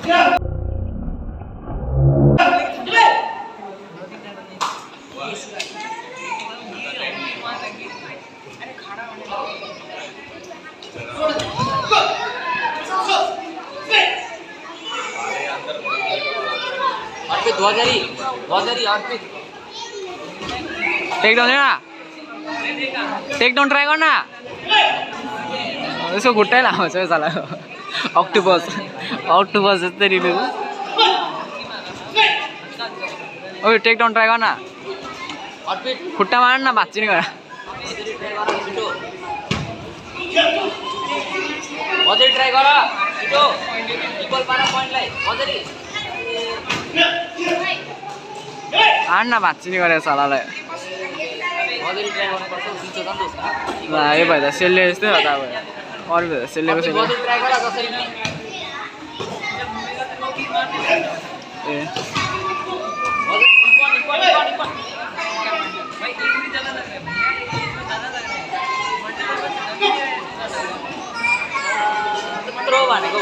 Take down ना, take down try करना। उसको घुट्टै लामो छ साला अक्टोपस अक्टोपस जस्तै रिलेको। ओए टेक डाउन ट्राई करना, खुट्टा मार न भाँच्चिने गर। अझै ट्राई गर छिटो, इक्वल पार पॉइन्टलाई अझै आन न भाँच्चिने गरे सालालाई। ल यो भाइ त सेलले यस्तै हो त अब, अरू भाइ त सेललेको सेल ए भनेको